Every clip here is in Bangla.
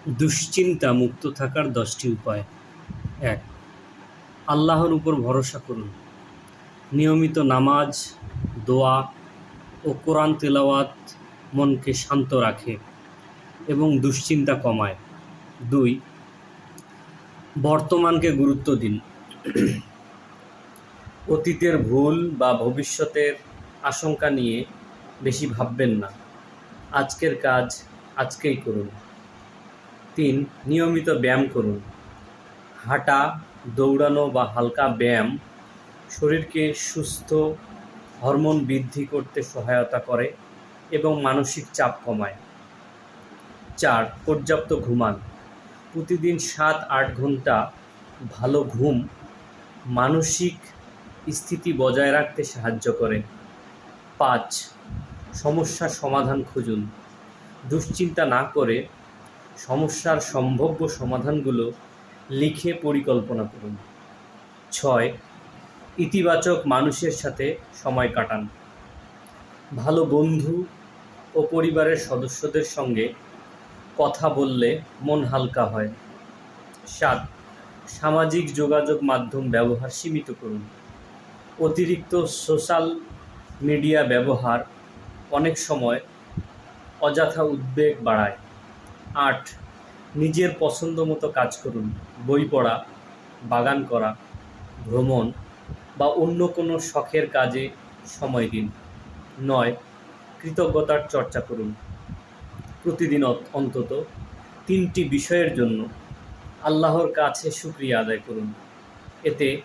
দুশ্চিন্তা মুক্ত থাকার 10টি উপায়। ১. আল্লাহর উপর ভরসা করুন। নিয়মিত নামাজ, দোয়া ও কোরআন তেলাওয়াত মনকে শান্ত রাখে এবং দুশ্চিন্তা কমায়। ২. বর্তমানকে গুরুত্ব দিন। অতীতের ভুল বা ভবিষ্যতের আশঙ্কা নিয়ে বেশি ভাববেন না। আজকের কাজ আজকেই করুন। ৩. নিয়মিত ব্যায়াম করুন। হাঁটা, দৌড়ানো বা হালকা ব্যায়াম শরীরকে সুস্থ, হরমোন বৃদ্ধি করতে সহায়তা করে এবং মানসিক চাপ কমায়। ৪. পর্যাপ্ত ঘুমান। প্রতিদিন ৭-৮ ঘন্টা ভালো ঘুম মানসিক স্থিতি বজায় রাখতে সাহায্য করে। ৫. সমস্যার সমাধান খুঁজুন। দুশ্চিন্তা না করে সমস্যার সম্ভাব্য সমাধানগুলো লিখে পরিকল্পনা করুন। ৬. ইতিবাচক মানুষের সাথে সময় কাটান। ভালো বন্ধু ও পরিবারের সদস্যদের সঙ্গে কথা বললে মন হালকা হয়। ৭. সামাজিক যোগাযোগ মাধ্যম ব্যবহার সীমিত করুন। অতিরিক্ত সোশ্যাল মিডিয়া ব্যবহার অনেক সময় অযথা উদ্বেগ বাড়ায়। ৮. নিজের পছন্দ মতো কাজ করুন। বই পড়া, বাগান করা, ভ্রমণ বা অন্য কোনো শখের কাজে সময় দিন। ৯. কৃতজ্ঞতার চর্চা করুন। প্রতিদিন অন্তত ৩টি বিষয়ের জন্য আল্লাহর কাছে শুকরিয়া আদায় করুন। এতে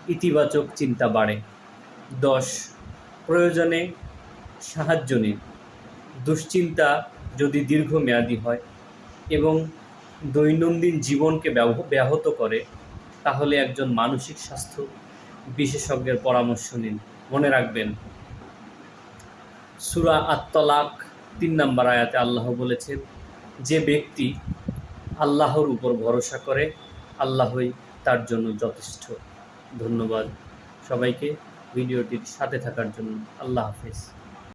ইতিবাচক চিন্তা বাড়ে। ১০. প্রয়োজনে সাহায্য নিন। দুশ্চিন্তা যদি দীর্ঘমেয়াদী হয় এবং দৈনন্দিন জীবনকে ব্যাহত করে, তাহলে একজন মানসিক স্বাস্থ্য বিশেষজ্ঞের পরামর্শ নিন। মনে রাখবেন, সূরা আত-তালাক ৩ নম্বর আয়াতে আল্লাহ বলেছেন, যে ব্যক্তি আল্লাহর উপর ভরসা করে, আল্লাহই তার জন্য যথেষ্ট। ধন্যবাদ সবাইকে ভিডিওটির সাথে থাকার জন্য। আল্লাহ হাফেজ।